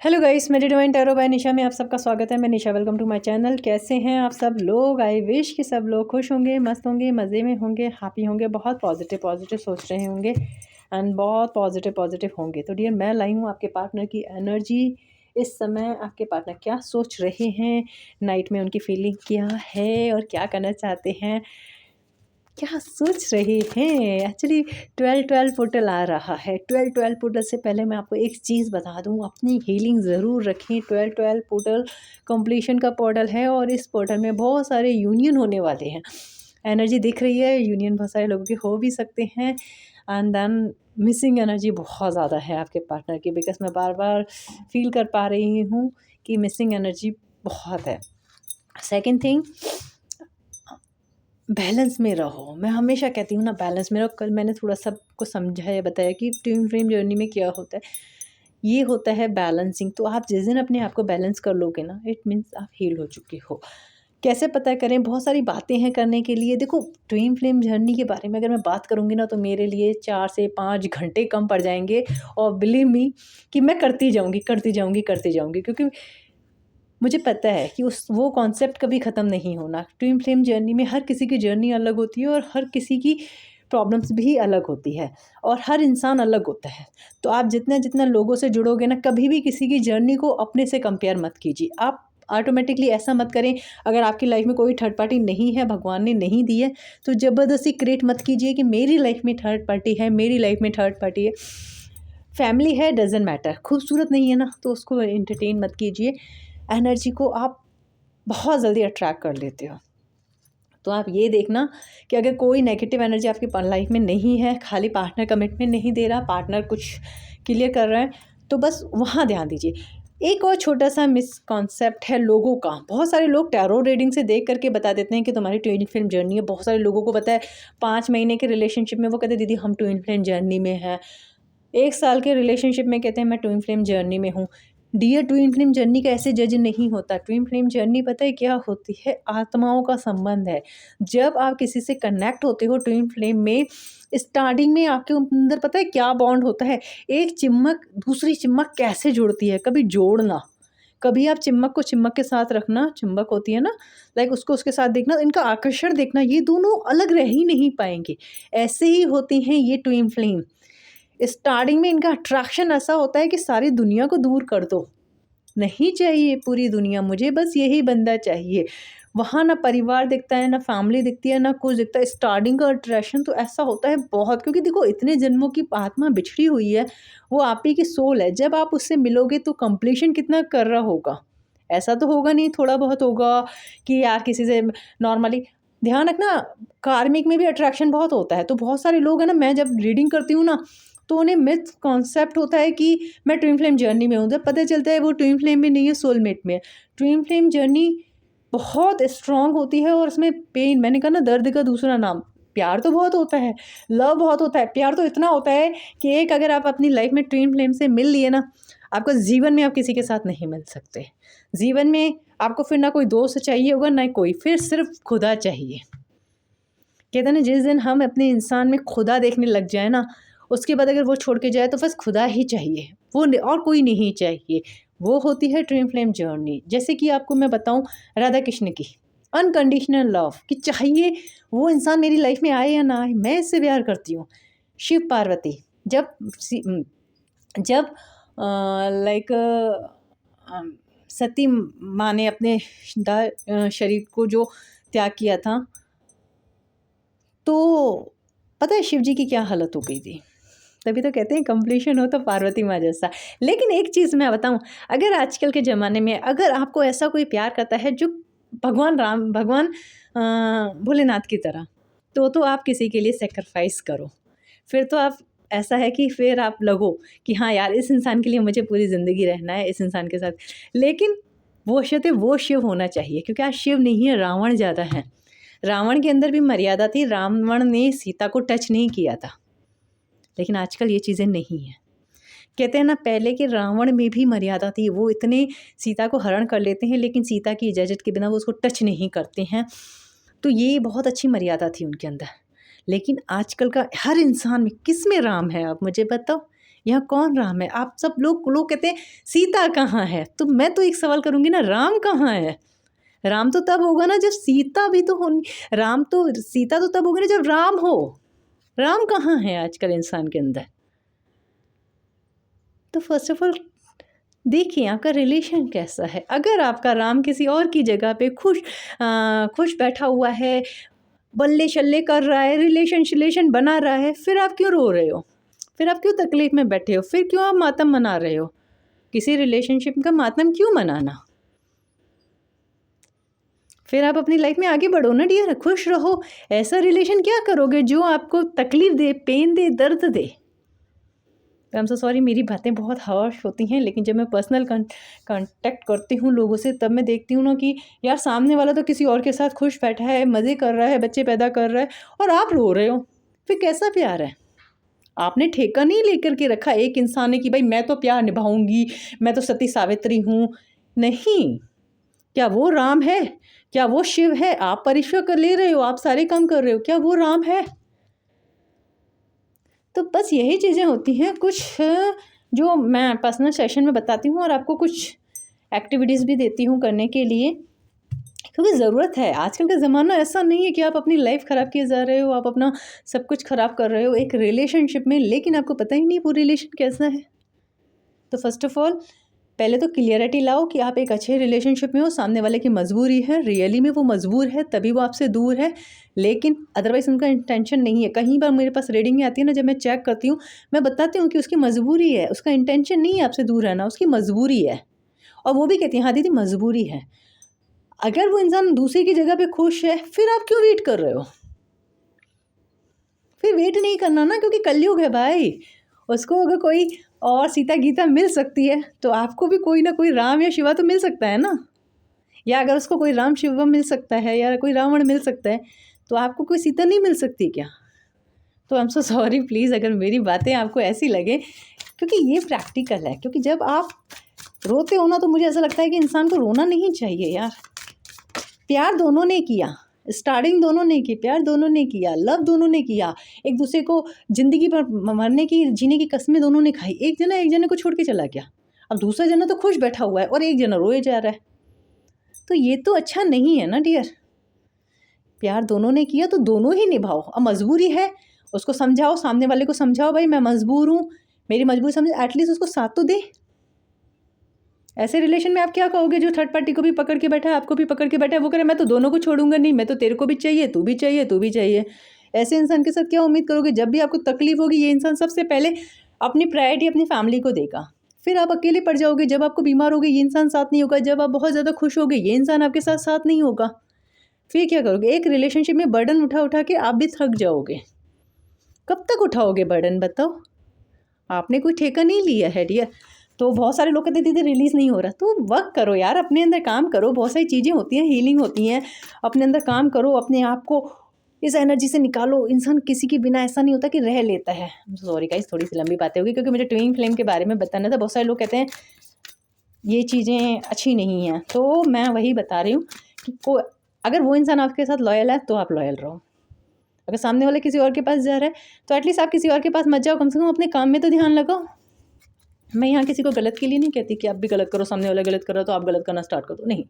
Hello guys, मेरी divine tarot bye निशा में आप सबका स्वागत है। मैं निशा, वेलकम टू माय चैनल। कैसे हैं आप सब लोग? आई विश कि सब लोग खुश होंगे, मस्त होंगे, मज़े में होंगे, हैप्पी होंगे, बहुत पॉजिटिव पॉजिटिव सोच रहे होंगे एंड बहुत पॉजिटिव पॉजिटिव होंगे। तो डियर, मैं लाई हूँ आपके पार्टनर की एनर्जी। इस समय आपके पार्टनर क्या सोच रहे हैं, नाइट में उनकी फीलिंग क्या है और क्या करना चाहते हैं, क्या सोच रहे हैं। एक्चुअली 12-12 पोर्टल आ रहा है। 12-12 पोर्टल से पहले मैं आपको एक चीज़ बता दूं, अपनी हीलिंग ज़रूर रखें। 12-12 पोर्टल कंप्लीशन का पोर्टल है और इस पोर्टल में बहुत सारे यूनियन होने वाले हैं। एनर्जी दिख रही है, यूनियन बहुत सारे लोगों के हो भी सकते हैं एंड देन मिसिंग एनर्जी बहुत ज़्यादा है आपके पार्टनर की, बिकॉज मैं बार बार फील कर पा रही हूँ कि मिसिंग एनर्जी बहुत है। सेकेंड थिंग, बैलेंस में रहो। मैं हमेशा कहती हूँ ना, बैलेंस में रहो। कल मैंने थोड़ा सा आपको समझाया, बताया कि ट्विन फ्लेम जर्नी में क्या होता है। ये होता है बैलेंसिंग। तो आप जिस दिन अपने आप को बैलेंस कर लोगे ना, इट मीन्स आप हील हो चुके हो। कैसे पता करें? बहुत सारी बातें हैं करने के लिए। देखो, ट्विन फ्लेम जर्नी के बारे में अगर मैं बात करूँगी ना, तो मेरे लिए 4 से 5 घंटे कम पड़ जाएंगे। और बिलीव मी कि मैं करती जाऊँगी करती जाऊँगी करती जाऊँगी, क्योंकि मुझे पता है कि वो कॉन्सेप्ट कभी ख़त्म नहीं होना। ट्विन फ्लेम जर्नी में हर किसी की जर्नी अलग होती है और हर किसी की प्रॉब्लम्स भी अलग होती है और हर इंसान अलग होता है। तो आप जितना जितना लोगों से जुड़ोगे ना, कभी भी किसी की जर्नी को अपने से कंपेयर मत कीजिए। आप ऑटोमेटिकली ऐसा मत करें। अगर आपकी लाइफ में कोई थर्ड पार्टी नहीं है, भगवान ने नहीं दी है, तो ज़बरदस्ती क्रिएट मत कीजिए कि मेरी लाइफ में थर्ड पार्टी है, मेरी लाइफ में थर्ड पार्टी है। फैमिली है, डजेंट मैटर। खूबसूरत नहीं है ना, तो उसको एंटरटेन मत कीजिए। एनर्जी को आप बहुत जल्दी अट्रैक्ट कर लेते हो। तो आप ये देखना कि अगर कोई नेगेटिव एनर्जी आपकी लाइफ में नहीं है, खाली पार्टनर कमिटमेंट नहीं दे रहा, पार्टनर कुछ क्लियर कर रहा है, तो बस वहाँ ध्यान दीजिए। एक और छोटा सा मिसकॉन्सेप्ट है लोगों का। बहुत सारे लोग टैरो रीडिंग से देख करके बता देते हैं कि तुम्हारी ट्विन फ्लेम जर्नी है। बहुत सारे लोगों को पता है 5 महीने के रिलेशनशिप में वो कहते हैं दीदी हम ट्विन फ्लेम जर्नी में हैं। 1 साल के रिलेशनशिप में कहते हैं मैं ट्विन फ्लेम जर्नी में हूँ। डियर, ट्विन फ्लेम जर्नी का ऐसे जज नहीं होता। ट्विन फ्लेम जर्नी पता है क्या होती है? आत्माओं का संबंध है। जब आप किसी से कनेक्ट होते हो ट्विन फ्लेम में, स्टार्टिंग में आपके अंदर पता है क्या बॉन्ड होता है? एक चिम्मक दूसरी चिम्मक कैसे जुड़ती है, कभी जोड़ना। कभी आप चिम्मक को चिम्मक के साथ रखना, चुंबक होती है ना, लाइक उसको उसके साथ देखना, इनका आकर्षण देखना, ये दोनों अलग रह ही नहीं पाएंगे। ऐसे ही होती हैं ये ट्विन फ्लेम। स्टार्टिंग में इनका अट्रैक्शन ऐसा होता है कि सारी दुनिया को दूर कर दो, नहीं चाहिए पूरी दुनिया, मुझे बस यही बंदा चाहिए। वहाँ ना परिवार दिखता है, ना फैमिली दिखती है, ना कुछ दिखता है। स्टार्टिंग का अट्रैक्शन तो ऐसा होता है बहुत, क्योंकि देखो इतने जन्मों की आत्मा बिछड़ी हुई है, वो आप ही की सोल है। जब आप उससे मिलोगे तो कंप्लीशन कितना कर रहा होगा? ऐसा तो होगा नहीं थोड़ा बहुत होगा कि यार किसी से नॉर्मली। ध्यान रखना, कार्मिक में भी अट्रैक्शन बहुत होता है। तो बहुत सारे लोग हैं ना, मैं जब रीडिंग करती हूँ ना, तो उन्हें मिथ कॉन्सेप्ट होता है कि मैं ट्विन फ्लेम जर्नी में हूँ। जब पता चलता है वो ट्विन फ्लेम में नहीं है, सोलमेट में है। ट्विन फ्लेम जर्नी बहुत स्ट्रांग होती है और उसमें पेन, मैंने कहा ना, दर्द का दूसरा नाम। प्यार तो बहुत होता है, लव बहुत होता है, प्यार तो इतना होता है कि एक अगर आप अपनी लाइफ में ट्विन फ्लेम से मिल लिए ना, आपको जीवन में आप किसी के साथ नहीं मिल सकते। जीवन में आपको फिर ना कोई दोस्त चाहिए होगा, ना कोई, फिर सिर्फ खुदा चाहिए। कहते हैं ना, जिस दिन हम अपने इंसान में खुदा देखने लग जाए ना, उसके बाद अगर वो छोड़ के जाए तो बस खुदा ही चाहिए, वो और कोई नहीं चाहिए। वो होती है ट्विन फ्लेम जर्नी। जैसे कि आपको मैं बताऊं, राधा कृष्ण की अनकंडीशनल लव कि चाहिए वो इंसान मेरी लाइफ में आए या ना आए, मैं इससे प्यार करती हूँ। शिव पार्वती, जब जब लाइक सती माँ ने अपने शरीर को जो त्याग किया था, तो पता है शिव जी की क्या हालत हो गई थी? तभी तो कहते हैं कंप्लीशन हो तो पार्वती माँ जैसा। लेकिन एक चीज़ मैं बताऊं, अगर आजकल के ज़माने में अगर आपको ऐसा कोई प्यार करता है जो भगवान राम, भगवान भोलेनाथ की तरह, तो आप किसी के लिए सेक्रीफाइस करो। फिर तो आप, ऐसा है कि फिर आप लगो कि हाँ यार, इस इंसान के लिए मुझे पूरी ज़िंदगी रहना है, इस इंसान के साथ। लेकिन वो शिव, वो शिव होना चाहिए, क्योंकि आज शिव नहीं है, रावण ज़्यादा है। रावण के अंदर भी मर्यादा थी, रावण ने सीता को टच नहीं किया था। लेकिन आजकल ये चीज़ें नहीं हैं। कहते हैं ना, पहले के रावण में भी मर्यादा थी, वो इतने सीता को हरण कर लेते हैं लेकिन सीता की इजाज़त के बिना वो उसको टच नहीं करते हैं। तो ये बहुत अच्छी मर्यादा थी उनके अंदर। लेकिन आजकल का हर इंसान में किस में राम है, आप मुझे बताओ? यहाँ कौन राम है? आप सब लोग कहते हैं सीता कहाँ है? तो मैं तो एक सवाल करूँगी ना, राम कहाँ है? राम तो तब होगा ना जब सीता भी तो होनी, सीता तो तब होगी ना जब राम हो। राम कहाँ है आजकल इंसान के अंदर? तो फर्स्ट ऑफ ऑल देखिए आपका रिलेशन कैसा है। अगर आपका राम किसी और की जगह पे खुश बैठा हुआ है, बल्ले शल्ले कर रहा है, रिलेशन बना रहा है, फिर आप क्यों रो रहे हो? फिर आप क्यों तकलीफ़ में बैठे हो? फिर क्यों आप मातम मना रहे हो? किसी रिलेशनशिप का मातम क्यों मनाना? फिर आप अपनी लाइफ में आगे बढ़ो ना डियर, खुश रहो। ऐसा रिलेशन क्या करोगे जो आपको तकलीफ़ दे, पेन दे, दर्द दे? आई एम सो सॉरी, मेरी बातें बहुत हार्श होती हैं, लेकिन जब मैं पर्सनल कांटेक्ट करती हूँ लोगों से, तब मैं देखती हूँ ना कि यार सामने वाला तो किसी और के साथ खुश बैठा है, मज़े कर रहा है, बच्चे पैदा कर रहा है, और आप रो रहे हो। फिर कैसा प्यार है? आपने ठेका नहीं लेकर के रखा एक इंसान ने कि भाई मैं तो प्यार निभाऊंगी, मैं तो सती सावित्री हूँ। नहीं। क्या वो राम है? क्या वो शिव है? आप परीक्षा कर ले रहे हो, आप सारे काम कर रहे हो, क्या वो राम है? तो बस यही चीज़ें होती हैं कुछ, जो मैं पर्सनल सेशन में बताती हूँ, और आपको कुछ एक्टिविटीज़ भी देती हूँ करने के लिए, क्योंकि ज़रूरत है। आजकल का ज़माना ऐसा नहीं है कि आप अपनी लाइफ ख़राब किए जा रहे हो, आप अपना सब कुछ ख़राब कर रहे हो एक रिलेशनशिप में, लेकिन आपको पता ही नहीं वो रिलेशन कैसा है। तो फर्स्ट ऑफ़ ऑल पहले तो क्लियरिटी लाओ कि आप एक अच्छे रिलेशनशिप में हो, सामने वाले की मजबूरी है, रियली में वो मजबूर है तभी वो आपसे दूर है, लेकिन अदरवाइज़ उनका इंटेंशन नहीं है। कहीं बार मेरे पास रीडिंग में आती है ना, जब मैं चेक करती हूँ, मैं बताती हूँ कि उसकी मजबूरी है, उसका इंटेंशन नहीं है आपसे दूर रहना, उसकी मजबूरी है। और वो भी कहती है हाँ दीदी मजबूरी है। अगर वो इंसान दूसरे की जगह पे खुश है, फिर आप क्यों वेट कर रहे हो? फिर वेट नहीं करना ना, क्योंकि कलयुग है भाई। उसको अगर कोई और सीता गीता मिल सकती है, तो आपको भी कोई ना कोई राम या शिवा तो मिल सकता है ना। या अगर उसको कोई राम शिवम मिल सकता है या कोई रावण मिल सकता है, तो आपको कोई सीता नहीं मिल सकती क्या? तो I am so sorry, please अगर मेरी बातें आपको ऐसी लगे, क्योंकि ये प्रैक्टिकल है। क्योंकि जब आप रोते हो ना, तो मुझे ऐसा लगता है कि इंसान को रोना नहीं चाहिए यार। प्यार दोनों ने किया, स्टार्टिंग दोनों ने की, प्यार दोनों ने किया, लव दोनों ने किया, एक दूसरे को ज़िंदगी पर मरने की, जीने की कस्में दोनों ने खाई। एक जना एक जने को छोड़ के चला गया, अब दूसरा जना तो खुश बैठा हुआ है और एक जना रोए जा रहा है। तो ये तो अच्छा नहीं है ना डियर। प्यार दोनों ने किया तो दोनों ही निभाओ। अब मजबूरी है, उसको समझाओ, सामने वाले को समझाओ भाई मैं मजबूर हूँ, मेरी मजबूरी समझ, एटलीस्ट उसको साथ तो दे। ऐसे रिलेशन में आप क्या कहोगे जो थर्ड पार्टी को भी पकड़ के बैठा है, आपको भी पकड़ के बैठा है, वो कह रहा है मैं तो दोनों को छोड़ूंगा नहीं, मैं तो तेरे को भी चाहिए, तू भी चाहिए, तू भी चाहिए। ऐसे इंसान के साथ क्या उम्मीद करोगे? जब भी आपको तकलीफ होगी, ये इंसान सबसे पहले अपनी प्रायोरिटी अपनी फैमिली को देगा। फिर आप अकेले पड़ जाओगे, जब आपको बीमार होगे ये इंसान साथ नहीं होगा, जब आप बहुत ज़्यादा खुश होगे ये इंसान आपके साथ साथ नहीं होगा। फिर क्या करोगे? एक रिलेशनशिप में बर्डन उठा उठा के आप भी थक जाओगे। कब तक उठाओगे बर्डन बताओ? आपने कोई ठेका नहीं लिया है डियर। तो बहुत सारे लोग कहते दीदी रिलीज़ नहीं हो रहा, तो वर्क करो यार, अपने अंदर काम करो। बहुत सारी चीज़ें होती हैं, हीलिंग होती हैं, अपने अंदर काम करो, अपने आप को इस एनर्जी से निकालो। इंसान किसी के बिना ऐसा नहीं होता कि रह लेता है। सॉरी गाइस, थोड़ी सी लंबी बातें होगी, क्योंकि मुझे ट्विन फ्लेम के बारे में बताना था। बहुत सारे लोग कहते हैं ये चीज़ें अच्छी नहीं हैं, तो मैं वही बता रही हूँ कि अगर वो इंसान आपके साथ लॉयल है तो आप लॉयल रहो। अगर सामने वाला किसी और के पास जा रहा है, तो एटलीस्ट आप किसी और के पास मत जाओ, कम से कम अपने काम में तो ध्यान लगाओ। मैं यहाँ किसी को गलत के लिए नहीं कहती कि आप भी गलत करो, सामने वाला गलत कर रहा हो तो आप गलत करना स्टार्ट कर दो, नहीं।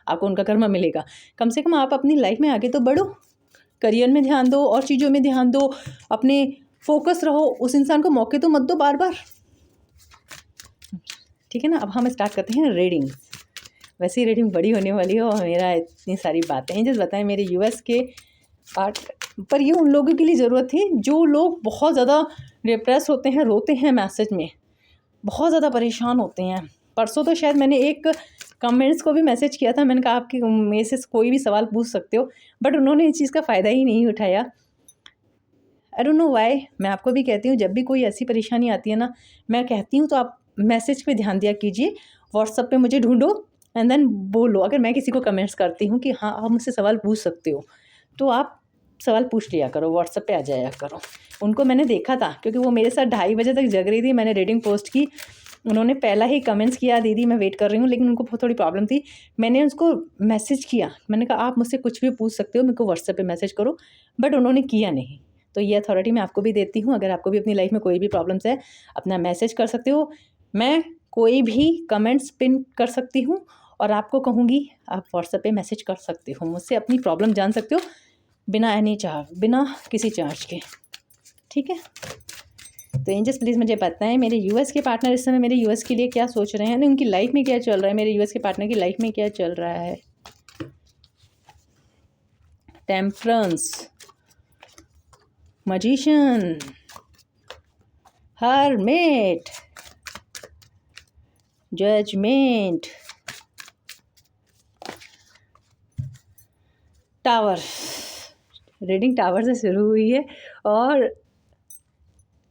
आपको उनका कर्म मिलेगा। कम से कम आप अपनी लाइफ में आगे तो बढ़ो, करियर में ध्यान दो, और चीज़ों में ध्यान दो, अपने फोकस रहो। उस इंसान को मौके तो मत दो बार बार, ठीक है ना। अब हम स्टार्ट करते हैं रीडिंग। वैसे ही रीडिंग बड़ी होने वाली है और मेरा इतनी सारी बातें हैं जैसे बताएं मेरे यूएस के पार्ट, पर ये उन लोगों के लिए ज़रूरत थी जो लोग बहुत ज़्यादा डिप्रेस होते हैं, रोते हैं मैसेज में, बहुत ज़्यादा परेशान होते हैं। परसों तो शायद मैंने एक कमेंट्स को भी मैसेज किया था, मैंने कहा आपकी मेरे से कोई भी सवाल पूछ सकते हो, बट उन्होंने इस चीज़ का फ़ायदा ही नहीं उठाया। I don't know why. मैं आपको भी कहती हूँ, जब भी कोई ऐसी परेशानी आती है ना, मैं कहती हूँ तो आप मैसेज पे ध्यान दिया कीजिए, व्हाट्सएप पे मुझे ढूंढो एंड देन बोलो। अगर मैं किसी को कमेंट्स करती हूँ कि हाँ आप मुझसे सवाल पूछ सकते हो, तो आप सवाल पूछ लिया करो, व्हाट्सएप पे आ जाया करो। उनको मैंने देखा था, क्योंकि वो मेरे साथ 2:30 बजे तक जग रही थी, मैंने रीडिंग पोस्ट की, उन्होंने पहला ही कमेंट्स किया दीदी मैं वेट कर रही हूँ, लेकिन उनको बहुत थोड़ी प्रॉब्लम थी। मैंने उसको मैसेज किया, मैंने कहा आप मुझसे कुछ भी पूछ सकते हो, मेरे को व्हाट्सएप पे मैसेज करो, बट उन्होंने किया नहीं। तो ये अथॉरिटी मैं आपको भी देती हूँ। अगर आपको भी अपनी लाइफ में कोई भी प्रॉब्लम्स है, अपना मैसेज कर सकते हो। मैं कोई भी कमेंट्स पिन कर सकती हूँ और आपको कहूँगी आप व्हाट्सएप पे मैसेज कर सकते हो, मुझसे अपनी प्रॉब्लम जान सकते हो बिना एनी चार्ज, बिना किसी चार्ज के, ठीक है। तो एंजल्स प्लीज़ मुझे बताएं मेरे यूएस के पार्टनर इस समय मेरे यूएस के लिए क्या सोच रहे हैं, उनकी लाइफ में क्या चल रहा है, मेरे यूएस के पार्टनर की लाइफ में क्या चल रहा है। Temperance, magician, hermit, judgement, tower. Reading tower से शुरू हुई है और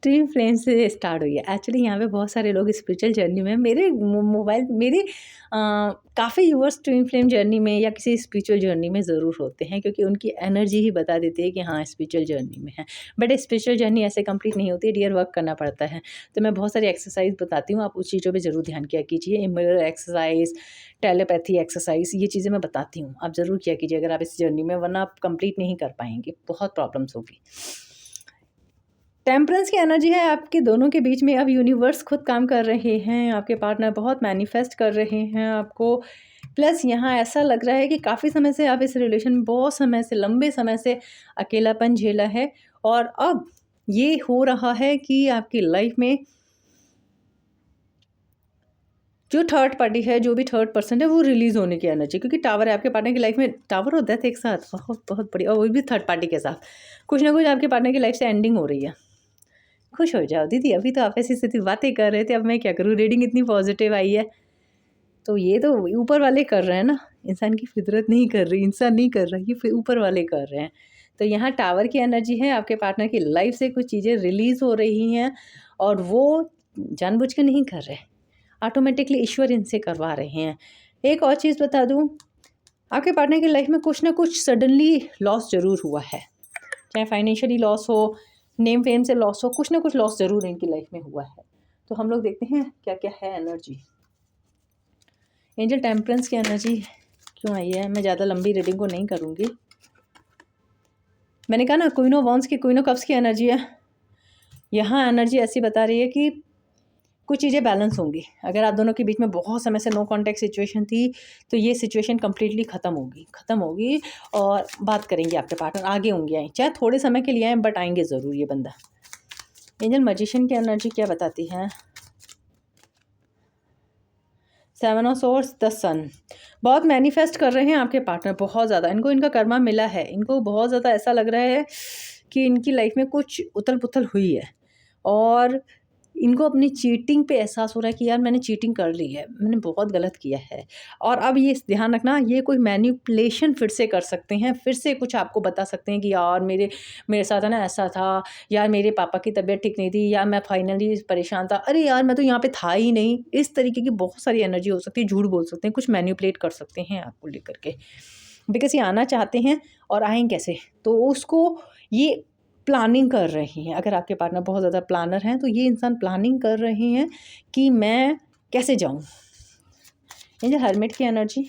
ट्विन फ्लेम से स्टार्ट हुई है। एक्चुअली यहाँ पे बहुत सारे लोग स्पिरिचुअल जर्नी में, मेरे मोबाइल मेरे काफ़ी यूवर्स ट्विन फ्लेम जर्नी में या किसी स्पिरिचुअल जर्नी में ज़रूर होते हैं, क्योंकि उनकी एनर्जी ही बता देती है कि हाँ स्पिरिचुअल जर्नी में है। बट स्पिरिचुअल जर्नी ऐसे कंप्लीट नहीं होती है डियर, वर्क करना पड़ता है। तो मैं बहुत सारी एक्सरसाइज बताती हूँ, आप उस चीज़ों पर ज़रूर ध्यान किया कीजिए। मिरर एक्सरसाइज, टेलीपैथी एक्सरसाइज, ये चीज़ें मैं बताती हूँ, आप ज़रूर किया कीजिए अगर आप इस जर्नी में, वरना आप कंप्लीट नहीं कर पाएंगे, बहुत प्रॉब्लम्स होगी। टेम्परेंस की एनर्जी है आपके दोनों के बीच में। अब यूनिवर्स खुद काम कर रहे हैं, आपके पार्टनर बहुत मैनिफेस्ट कर रहे हैं आपको। प्लस यहाँ ऐसा लग रहा है कि काफ़ी समय से आप इस रिलेशन में, बहुत समय से, लंबे समय से अकेलापन झेला है, और अब ये हो रहा है कि आपकी लाइफ में जो थर्ड पार्टी है, जो भी थर्ड पर्सन है, वो रिलीज़ होने की एनर्जी, क्योंकि टावर है आपके पार्टनर की लाइफ में। टावर और डेथ एक साथ, बहुत बहुत बड़ी, और वो भी थर्ड पार्टी के साथ। कुछ ना कुछ आपके पार्टनर की लाइफ से एंडिंग हो रही है। खुश हो जाओ दीदी, अभी तो आप ऐसी स्थिति बातें कर रहे थे, अब मैं क्या करूँ, रीडिंग इतनी पॉजिटिव आई है। तो ये तो ऊपर वाले कर रहे हैं ना, इंसान की फितरत नहीं कर रही, इंसान नहीं कर रहा, ये ऊपर वाले कर रहे हैं। तो यहाँ टावर की एनर्जी है, आपके पार्टनर की लाइफ से कुछ चीज़ें रिलीज़ हो रही हैं, और वो जानबूझ के नहीं कर रहे, ऑटोमेटिकली ईश्वर इनसे करवा रहे हैं। एक और चीज़ बता दूँ, आपके पार्टनर की लाइफ में कुछ ना कुछ सडनली लॉस ज़रूर हुआ है, चाहे फाइनेंशियली लॉस हो, नेम फेम से लॉस हो, कुछ ना कुछ लॉस ज़रूर इनकी लाइफ में हुआ है। तो हम लोग देखते हैं क्या क्या है एनर्जी। एंजल टेम्परेंस की एनर्जी क्यों आई है, मैं ज़्यादा लंबी रीडिंग को नहीं करूँगी। मैंने कहा ना क्वीन ऑफ वॉन्ड्स की, क्वीन ऑफ कप्स की एनर्जी है। यहाँ एनर्जी ऐसी बता रही है कि कुछ चीज़ें बैलेंस होंगी। अगर आप दोनों के बीच में बहुत समय से नो कॉन्टैक्ट सिचुएशन थी, तो ये सिचुएशन कम्प्लीटली ख़त्म होगी और बात करेंगे आपके पार्टनर, आगे होंगे, आए चाहे थोड़े समय के लिए आए, बट आएंगे ज़रूर ये बंदा। एंजल मैजिशियन की एनर्जी क्या बताती है। 7 ऑफ सोर्स, द सन। बहुत मैनिफेस्ट कर रहे हैं आपके पार्टनर, बहुत ज़्यादा इनको इनका कर्मा मिला है। इनको बहुत ज़्यादा ऐसा लग रहा है कि इनकी लाइफ में कुछ उथल पुथल हुई है, और इनको अपनी चीटिंग पे एहसास हो रहा है कि यार मैंने चीटिंग कर ली है, मैंने बहुत गलत किया है। और अब ये ध्यान रखना, ये कोई मैनिपुलेशन फिर से कर सकते हैं, फिर से कुछ आपको बता सकते हैं कि यार मेरे साथ है ना ऐसा था, यार मेरे पापा की तबीयत ठीक नहीं थी, यार मैं फाइनली परेशान था, अरे यार मैं तो यहाँ पे था ही नहीं। इस तरीके की बहुत सारी एनर्जी हो सकती है, झूठ बोल सकते हैं, कुछ मैनिपुलेट कर सकते हैं आपको लेकर के, बिकॉज ये आना चाहते हैं, और आएँ कैसे, तो उसको ये प्लानिंग कर रही हैं। अगर आपके पार्टनर बहुत ज़्यादा प्लानर हैं, तो ये इंसान प्लानिंग कर रहे हैं कि मैं कैसे जाऊं। ये जो हर्मिट की एनर्जी,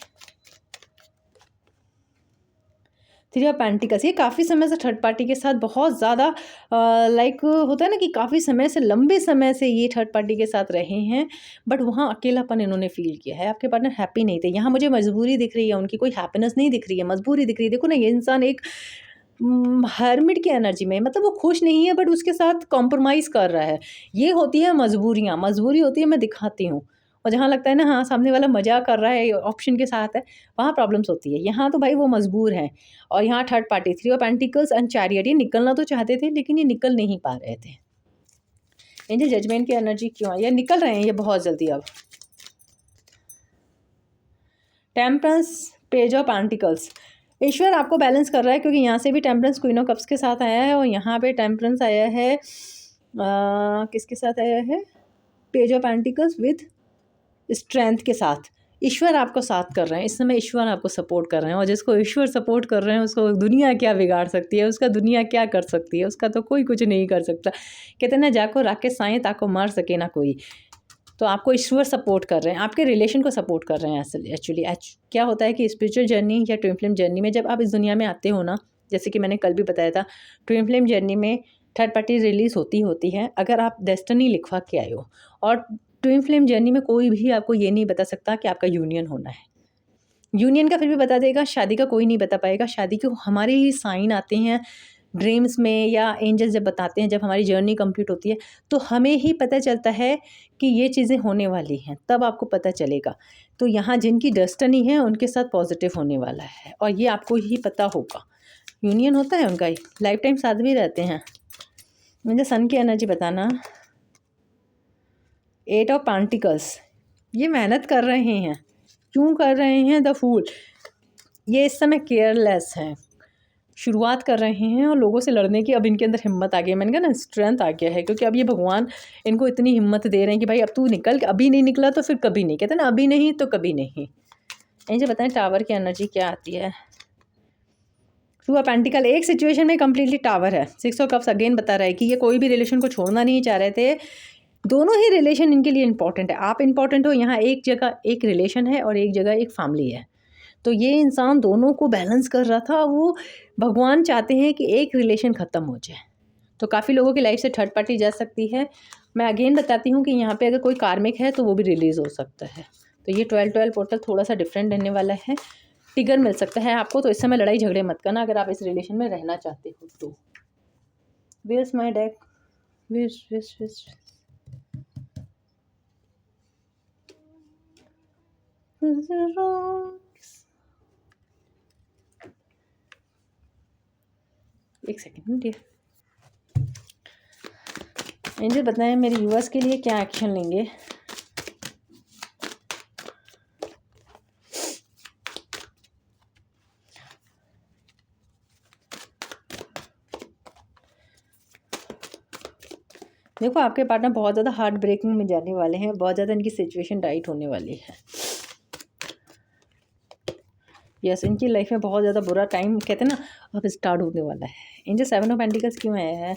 3 ऑफ पेंटिकल्स, ये काफ़ी समय से थर्ड पार्टी के साथ बहुत ज़्यादा लाइक होता है ना कि काफ़ी समय से, लंबे समय से ये थर्ड पार्टी के साथ रहे हैं, बट वहाँ अकेलापन इन्होंने फील किया है। आपके पार्टनर हैप्पी नहीं थे, यहाँ मुझे मजबूरी दिख रही है उनकी, कोई हैप्पीनेस नहीं दिख रही है, मजबूरी दिख रही है। देखो ना, ये इंसान एक हर्मिट की एनर्जी में, मतलब वो खुश नहीं है, बट उसके साथ कॉम्प्रोमाइज़ कर रहा है। ये होती है मजबूरियाँ, मजबूरी होती है मैं दिखाती हूँ, और जहाँ लगता है ना हाँ सामने वाला मज़ाक कर रहा है, ऑप्शन के साथ है, वहाँ प्रॉब्लम्स होती है। यहाँ तो भाई वो मजबूर हैं। और यहाँ third party, 3 of pentacles and chariot, ये निकलना तो चाहते थे लेकिन ये निकल नहीं पा रहे थे। एंजल जजमेंट की एनर्जी क्यों है, ये निकल रहे हैं ये बहुत जल्दी। अब टेम्परेंस, पेज ऑफ पेंटिकल्स, ईश्वर आपको बैलेंस कर रहा है, क्योंकि यहाँ से भी टेम्परेंस क्वीन ऑफ कप्स के साथ आया है, और यहाँ पे टेम्परेंस आया है किसके साथ आया है, page of pentacles with strength के साथ। ईश्वर आपको साथ कर रहे हैं इस समय, ईश्वर आपको सपोर्ट कर रहे हैं, और जिसको ईश्वर सपोर्ट कर रहे हैं उसको दुनिया क्या बिगाड़ सकती है, उसका दुनिया क्या कर सकती है, उसका तो कोई कुछ नहीं कर सकता। कहते ना, जाको राके साएं ताको मार सके ना कोई। तो आपको ईश्वर सपोर्ट कर रहे हैं, आपके रिलेशन को सपोर्ट कर रहे हैं। एक्चुअली क्या होता है कि स्पिरिचुअल जर्नी या ट्विन फ्लेम जर्नी में जब आप इस दुनिया में आते हो ना, जैसे कि मैंने कल भी बताया था, ट्विन फ्लेम जर्नी में थर्ड पार्टी रिलीज होती है अगर आप डेस्टिनी लिखवा के आए हो। और ट्विन फ्लेम जर्नी में कोई भी आपको ये नहीं बता सकता कि आपका यूनियन होना है। यूनियन का फिर भी बता देगा, शादी का कोई नहीं बता पाएगा। शादी के हमारे ही साइन आते हैं ड्रीम्स में, या एंजल्स जब बताते हैं, जब हमारी जर्नी कंप्लीट होती है तो हमें ही पता चलता है कि ये चीज़ें होने वाली हैं, तब आपको पता चलेगा। तो यहाँ जिनकी डेस्टिनी है उनके साथ पॉजिटिव होने वाला है, और ये आपको ही पता होगा। यूनियन होता है उनका, लाइफ टाइम साथ भी रहते हैं। मुझे सन की एनर्जी बताना। 8 ऑफ पेंटिकल्स, ये मेहनत कर रहे हैं। क्यों कर रहे हैं? द फूल, ये इस समय केयरलेस हैं, शुरुआत कर रहे हैं और लोगों से लड़ने की अब इनके अंदर हिम्मत आ गई है। मैंने कहा ना, स्ट्रेंथ आ गया है, क्योंकि अब ये भगवान इनको इतनी हिम्मत दे रहे हैं कि भाई अब तू निकल, अभी नहीं निकला तो फिर कभी नहीं, कहते ना अभी नहीं तो कभी नहीं। मुझे बताएं टावर की एनर्जी क्या आती है। टू ऑफ पेंटिकल, एक सिचुएशन में कम्प्लीटली टावर है। 6 ऑफ कप्स अगेन बता रहा है कि ये कोई भी रिलेशन को छोड़ना नहीं चाह रहे थे। दोनों ही रिलेशन इनके लिए इंपॉर्टेंट है। आप इंपॉर्टेंट हो, यहाँ एक जगह एक रिलेशन है और एक जगह एक फैमिली है। तो ये इंसान दोनों को बैलेंस कर रहा था। वो भगवान चाहते हैं कि एक रिलेशन ख़त्म हो जाए। तो काफ़ी लोगों की लाइफ से थर्ड पार्टी जा सकती है। मैं अगेन बताती हूँ कि यहाँ पे अगर कोई कार्मिक है तो वो भी रिलीज़ हो सकता है। तो ये 12-12 पोर्टल थोड़ा सा डिफरेंट रहने वाला है। टिगर मिल सकता है आपको, तो इस समय लड़ाई झगड़े मत करना अगर आप इस रिलेशन में रहना चाहते हो तो। वेयर्स माय डेक, वेयर्स एक सेकेंड डियर। एंजल बताएं मेरे यूएस के लिए क्या एक्शन लेंगे। देखो आपके पार्टनर बहुत ज़्यादा हार्ट ब्रेकिंग में जाने वाले हैं, बहुत ज़्यादा इनकी सिचुएशन टाइट होने वाली है। यस, इनकी लाइफ में बहुत ज़्यादा बुरा टाइम, कहते हैं ना, अब स्टार्ट होने वाला है। एंजल 7 ऑफ पेंटिकल्स क्यों है?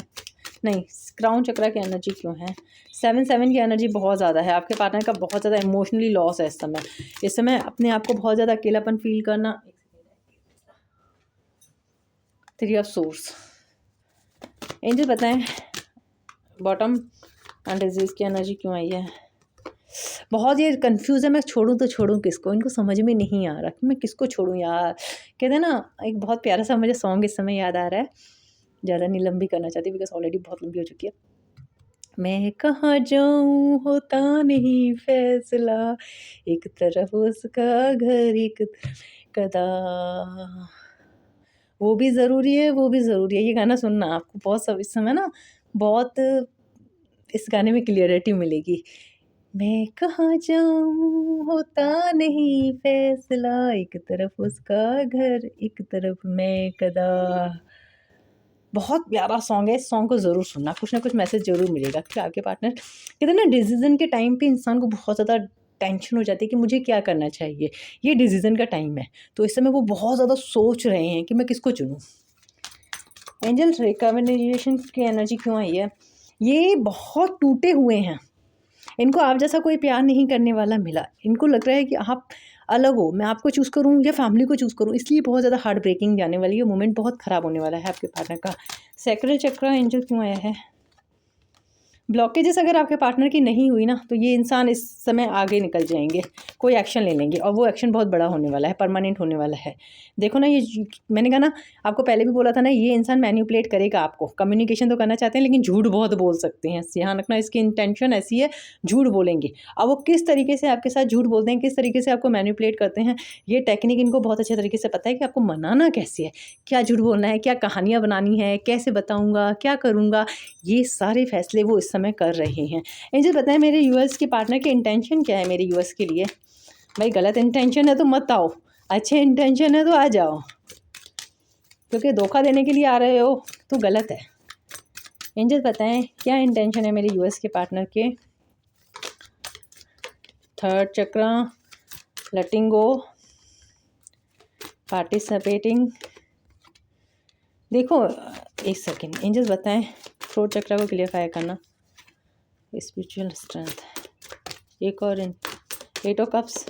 नहीं, क्राउन चक्रा की एनर्जी क्यों है? 7 की एनर्जी बहुत ज़्यादा है। आपके पार्टनर का बहुत ज़्यादा इमोशनली लॉस है इस समय। इस समय अपने आप को बहुत ज़्यादा अकेलापन फील करना। 3 ऑफ सोर्स। एंजल बताएं बॉटम एंड डिजीज़ की एनर्जी क्यों आई है? बहुत ये कंफ्यूज है, मैं छोड़ूं तो छोड़ूं किसको, इनको समझ में नहीं आ रहा कि मैं किसको छोड़ूं यार। कहते हैं ना, एक बहुत प्यारा सा मुझे सॉन्ग इस समय याद आ रहा है, ज़्यादा नहीं लंबी करना चाहती बिकॉज ऑलरेडी बहुत लंबी हो चुकी है। मैं कहाँ जाऊँ होता नहीं फैसला, एक तरफ उसका घर एक कदा, वो भी ज़रूरी है वो भी ज़रूरी है। ये गाना सुनना, आपको बहुत सब इस समय ना बहुत इस गाने में क्लियरिटी मिलेगी। मैं कहाँ जाऊँ होता नहीं फैसला, एक तरफ उसका घर एक तरफ मैं कदा। बहुत प्यारा सॉन्ग है, इस सॉन्ग को ज़रूर सुनना, कुछ ना कुछ मैसेज ज़रूर मिलेगा कि आपके पार्टनर, कहते हैं ना, डिसीजन के टाइम पे इंसान को बहुत ज़्यादा टेंशन हो जाती है कि मुझे क्या करना चाहिए। ये डिसीजन का टाइम है, तो इस समय वो बहुत ज़्यादा सोच रहे हैं कि मैं किसको चुनूँ। एंजल रिकमेंडेशन की एनर्जी क्यों आई है? ये बहुत टूटे हुए हैं, इनको आप जैसा कोई प्यार नहीं करने वाला मिला। इनको लग रहा है कि आप अलग हो, मैं आपको चूज़ करूँ या फैमिली को चूज़ करूँ, इसलिए बहुत ज़्यादा हार्ट ब्रेकिंग जाने वाली है। मोमेंट बहुत ख़राब होने वाला है आपके पार्टनर का। सैक्रल चक्र एंजल क्यों आया है? ब्लॉकेजेस अगर आपके पार्टनर की नहीं हुई ना, तो ये इंसान इस समय आगे निकल जाएंगे, कोई एक्शन ले लेंगे, और वो एक्शन बहुत बड़ा होने वाला है, परमानेंट होने वाला है। देखो ना, ये मैंने कहा ना, आपको पहले भी बोला था ना, ये इंसान मैनिपुलेट करेगा आपको। कम्युनिकेशन तो करना चाहते हैं लेकिन झूठ बहुत बोल सकते हैं, ध्यान रखना, इसकी इंटेंशन ऐसी है, झूठ बोलेंगे। अब वो किस तरीके से आपके साथ झूठ बोलते हैं, किस तरीके से आपको मैनिपुलेट करते हैं, ये टेक्निक इनको बहुत अच्छे तरीके से पता है कि आपको मनाना कैसे है, क्या झूठ बोलना है, क्या कहानियाँ बनानी है, कैसे बताऊँगा, क्या करूँगा, ये सारे फैसले वो इस समय कर रहे हैं। एंजल बताएं मेरे यूएस के पार्टनर के इंटेंशन क्या है मेरे यूएस के लिए। भाई गलत इंटेंशन है तो मत आओ, अच्छे इंटेंशन है तो आ जाओ, क्योंकि धोखा देने के लिए आ रहे हो तो गलत है। एंजल बताएं क्या इंटेंशन है मेरे यूएस के पार्टनर के। थर्ड चक्र, लेटिंग गो, पार्टिसिपेटिंग। देखो एक सेकेंड, एंजल्स बताएं थ्रोट चक्र को क्लियरफाई करना। स्पिरिचुअल स्ट्रेंथ, एक और 8 ऑफ कप्स,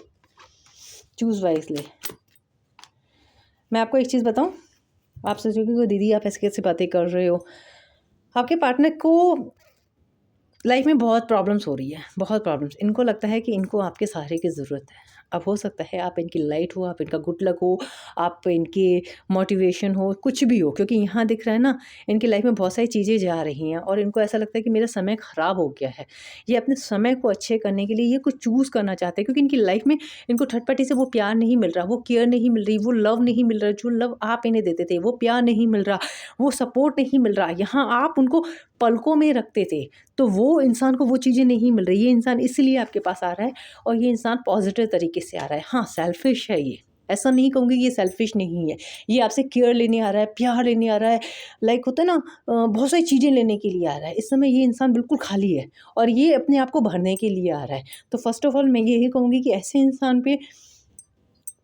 चूज़ वाइजली। मैं आपको एक चीज़ बताऊं, आप सोचोगे कि दीदी आप ऐसे कैसे बातें कर रहे हो। आपके पार्टनर को लाइफ में बहुत प्रॉब्लम्स हो रही है, बहुत प्रॉब्लम्स। इनको लगता है कि इनको आपके सहारे की ज़रूरत है। अब हो सकता है आप इनकी लाइट हो, आप इनका गुड लक हो, आप इनके मोटिवेशन हो, कुछ भी हो, क्योंकि यहाँ दिख रहा है ना, इनकी लाइफ में बहुत सारी चीज़ें जा रही हैं और इनको ऐसा लगता है कि मेरा समय ख़राब हो गया है। ये अपने समय को अच्छे करने के लिए ये कुछ चूज़ करना चाहते हैं, क्योंकि इनकी लाइफ में इनको थर्ड पार्टी से वो प्यार नहीं मिल रहा, वो केयर नहीं मिल रही, वो लव नहीं मिल रहा। जो लव आप इन्हें देते थे, वो प्यार नहीं मिल रहा, वो सपोर्ट नहीं मिल रहा। यहाँ आप उनको पलकों में रखते थे, तो वो इंसान को वो चीज़ें नहीं मिल रही। ये इंसान इसलिए आपके पास आ रहा है और ये इंसान पॉजिटिव तरीके से आ रहा है। हाँ, सेल्फिश है ये, ऐसा नहीं कहूँगी कि ये सेल्फिश नहीं है। ये आपसे केयर लेने आ रहा है, प्यार लेने आ रहा है, लाइक होता है ना, बहुत सारी चीज़ें लेने के लिए आ रहा है। इस समय ये इंसान बिल्कुल खाली है और ये अपने आप को भरने के लिए आ रहा है। तो फर्स्ट ऑफ ऑल मैं यही कहूँगी कि ऐसे इंसान पे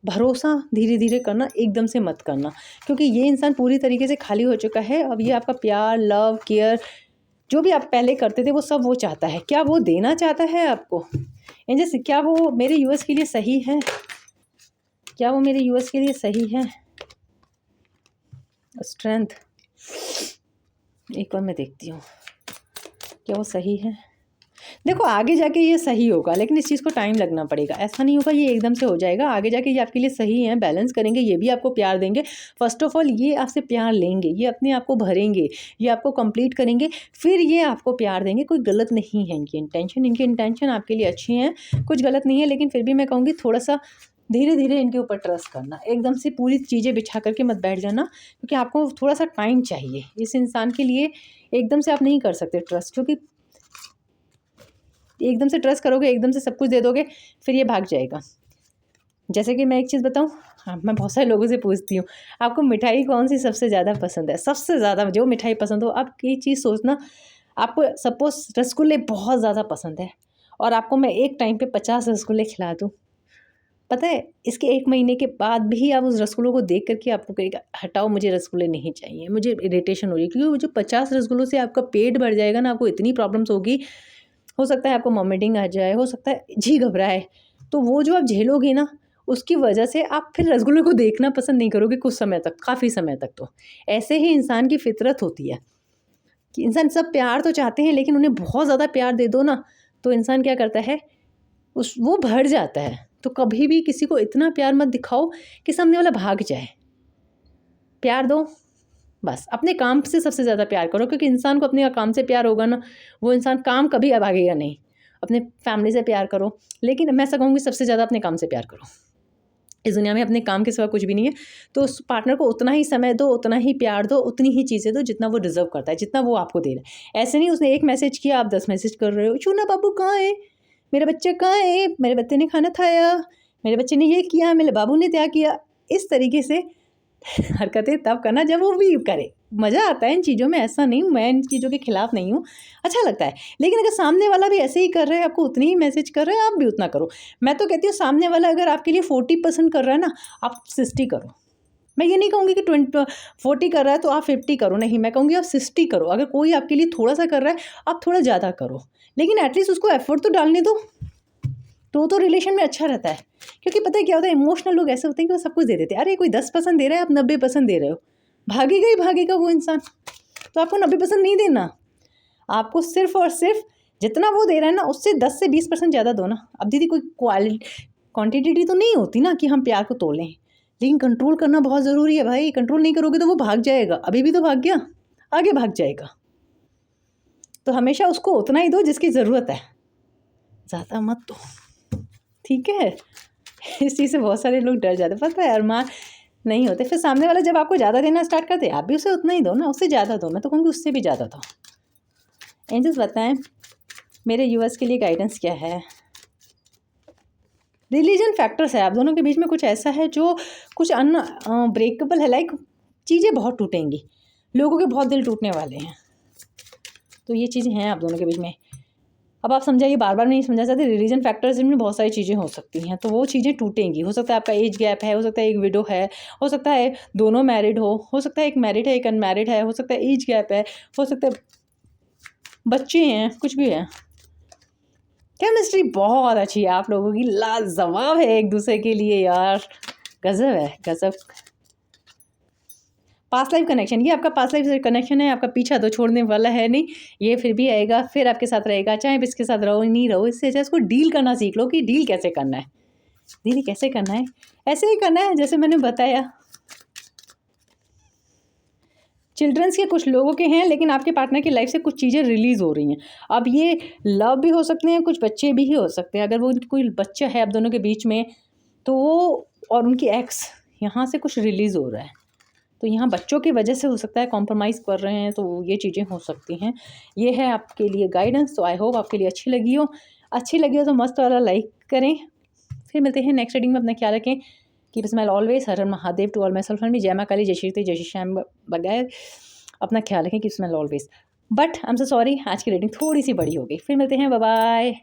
भरोसा धीरे धीरे करना, एकदम से मत करना, क्योंकि ये इंसान पूरी तरीके से खाली हो चुका है। अब ये आपका प्यार, लव, केयर जो भी आप पहले करते थे वो सब वो चाहता है। क्या वो देना चाहता है आपको? एंजल्स, क्या वो मेरे यूएस के लिए सही है? क्या वो मेरे यूएस के लिए सही है? स्ट्रेंथ, एक और मैं देखती हूँ, क्या वो सही है? देखो, आगे जाके ये सही होगा, लेकिन इस चीज़ को टाइम लगना पड़ेगा। ऐसा नहीं होगा ये एकदम से हो जाएगा। आगे जाके ये आपके लिए सही है, बैलेंस करेंगे, ये भी आपको प्यार देंगे। फर्स्ट ऑफ ऑल ये आपसे प्यार लेंगे, ये अपने आप को भरेंगे, ये आपको कंप्लीट करेंगे, फिर ये आपको प्यार देंगे। कोई गलत नहीं है इनकी इंटेंशन आपके लिए अच्छी हैं, कुछ गलत नहीं है। लेकिन फिर भी मैं कहूँगी थोड़ा सा धीरे धीरे इनके ऊपर ट्रस्ट करना, एकदम से पूरी चीज़ें बिछा करके मत बैठ जाना, क्योंकि आपको थोड़ा सा टाइम चाहिए इस इंसान के लिए। एकदम से आप नहीं कर सकते ट्रस्ट, क्योंकि एकदम से ट्रस्ट करोगे, एकदम से सब कुछ दे दोगे, फिर ये भाग जाएगा। जैसे कि मैं एक चीज़ बताऊँ, हाँ, मैं बहुत सारे लोगों से पूछती हूँ, आपको मिठाई कौन सी सबसे ज़्यादा पसंद है? सबसे ज़्यादा जो मिठाई पसंद हो, आप ये चीज़ सोचना, आपको सपोज़ रसगुल्ले बहुत ज़्यादा पसंद है और आपको मैं एक टाइम पे 50 रसगुल्ले खिला दूँ, पता है इसके 1 महीने के बाद भी आप उस रसगुल्लों को देख कर के आपको कहेगा, हटाओ, मुझे रसगुल्ले नहीं चाहिए, मुझे इरिटेशन हो रही है। क्योंकि वो जो 50 रसगुल्लों से आपका पेट भर जाएगा ना, आपको इतनी प्रॉब्लम्स होगी, हो सकता है आपको वॉमिटिंग आ जाए, हो सकता है जी घबराए। तो वो जो आप झेलोगे ना, उसकी वजह से आप फिर रसगुल्ले को देखना पसंद नहीं करोगे कुछ समय तक, काफ़ी समय तक। तो ऐसे ही इंसान की फितरत होती है कि इंसान सब प्यार तो चाहते हैं, लेकिन उन्हें बहुत ज़्यादा प्यार दे दो ना, तो इंसान क्या करता है, वो भर जाता है। तो कभी भी किसी को इतना प्यार मत दिखाओ कि सामने वाला भाग जाए। प्यार दो, बस अपने काम से सबसे ज़्यादा प्यार करो, क्योंकि इंसान को अपने काम से प्यार होगा ना, वो इंसान काम कभी अब भागेगा नहीं। अपने फैमिली से प्यार करो, लेकिन मैं ऐसा कहूँगी सबसे ज़्यादा अपने काम से प्यार करो। इस दुनिया में अपने काम के सिवा कुछ भी नहीं है। तो उस पार्टनर को उतना ही समय दो, उतना ही प्यार दो, उतनी ही चीज़ें दो जितना वो डिज़र्व करता है, जितना वो आपको दे रहा है। ऐसे नहीं उसने एक मैसेज किया, आप 10 मैसेज कर रहे हो, चूना बाबू कहाँ है, मेरा बच्चा कहाँ है, मेरे बच्चे ने खाना खाया, मेरे बच्चे ने ये किया, मेरे बाबू ने क्या किया। इस तरीके से हरकतें तब करना जब वो भी करे। मज़ा आता है इन चीज़ों में, ऐसा नहीं हूँ, मैं इन चीज़ों के खिलाफ नहीं हूँ, अच्छा लगता है। लेकिन अगर सामने वाला भी ऐसे ही कर रहा है, आपको उतनी ही मैसेज कर रहा है, आप भी उतना करो। मैं तो कहती हूँ सामने वाला अगर आपके लिए 40% कर रहा है ना, आप 60 करो। मैं ये नहीं कहूँगी कि 40 कर रहा है तो आप 50 करो, नहीं, मैं कहूँगी आप 60 करो। अगर कोई आपके लिए थोड़ा सा कर रहा है, आप थोड़ा ज़्यादा करो, लेकिन एटलीस्ट उसको एफर्ट तो डालने दो, तो रिलेशन में अच्छा रहता है। क्योंकि पता है क्या होता है, इमोशनल लोग ऐसे होते हैं कि वो सब कुछ दे देते हैं। अरे कोई 10% दे रहा है, आप 90% दे रहे हो, भागेगा ही भागेगा वो इंसान। तो आपको 90% नहीं देना, आपको सिर्फ और सिर्फ जितना वो दे रहा है ना, उससे 10 से 20% ज़्यादा दो ना। अब दीदी कोई क्वान्टिटी तो नहीं होती ना कि हम प्यार को तोलें, लेकिन कंट्रोल करना बहुत ज़रूरी है भाई। कंट्रोल नहीं करोगे तो वो भाग जाएगा, अभी भी तो भाग गया, आगे भाग जाएगा। तो हमेशा उसको उतना ही दो जिसकी ज़रूरत है, ज़्यादा मत दो, ठीक है। इस चीज़ से बहुत सारे लोग डर जाते, पता है, अरमान नहीं होते। फिर सामने वाला जब आपको ज़्यादा देना स्टार्ट करते, आप भी उसे उतना ही दो ना, उससे ज़्यादा दो, मैं तो कहूँगी उससे भी ज़्यादा दो। एंजल्स बताएं मेरे यूएस के लिए गाइडेंस क्या है। रिलीजन फैक्टर्स है, आप दोनों के बीच में कुछ ऐसा है जो कुछ ब्रेकेबल है, लाइक चीज़ें बहुत टूटेंगी, लोगों के बहुत दिल टूटने वाले हैं। तो ये चीज़ें हैं आप दोनों के बीच में। अब आप समझाइए, बार बार नहीं समझा सकते। रिलीजन फैक्टर्स में बहुत सारी चीज़ें हो सकती हैं, तो वो चीज़ें टूटेंगी। हो सकता है आपका एज गैप है, हो सकता है एक विडो है, हो सकता है दोनों मैरिड हो सकता है एक मैरिड है एक अनमैरिड है, हो सकता है एज गैप है, हो सकता है बच्चे हैं, कुछ भी है। केमिस्ट्री बहुत अच्छी है आप लोगों की, लाजवाब है एक दूसरे के लिए यार, गजब है गजब। पास्ट लाइफ कनेक्शन, ये आपका पास्ट लाइफ से कनेक्शन है, आपका पीछा तो छोड़ने वाला है नहीं, ये फिर भी आएगा, फिर आपके साथ रहेगा, चाहे आप इसके साथ रहो नहीं रहो। इससे अच्छा इसको डील करना सीख लो कि डील कैसे करना है। डील कैसे करना है, ऐसे ही करना है जैसे मैंने बताया। चिल्ड्रंस के कुछ लोगों के हैं, लेकिन आपके पार्टनर की लाइफ से कुछ चीज़ें रिलीज़ हो रही हैं। अब ये लव भी हो सकते हैं, कुछ बच्चे भी ही हो सकते हैं। अगर वो कोई बच्चा है आप दोनों के बीच में, तो वो और उनकी एक्स, यहाँ से कुछ रिलीज़ हो रहा है। तो यहाँ बच्चों की वजह से हो सकता है कॉम्प्रोमाइज़ कर रहे हैं, तो ये चीज़ें हो सकती हैं। ये है आपके लिए गाइडेंस। तो आई होप आपके लिए अच्छी लगी हो। अच्छी लगी हो तो मस्त वाला लाइक करें। फिर मिलते हैं नेक्स्ट रीडिंग में। अपना ख्याल रखें। Keep smile always. हर हर Mahadev to all my self family. जय माँ काली, जय श्री, जय श्री श्याम बगैर। अपना ख्याल रखें। Keep smile always. But I am so sorry, आज की रेटिंग थोड़ी सी बड़ी हो गई। फिर मिलते हैं, बाय बाय।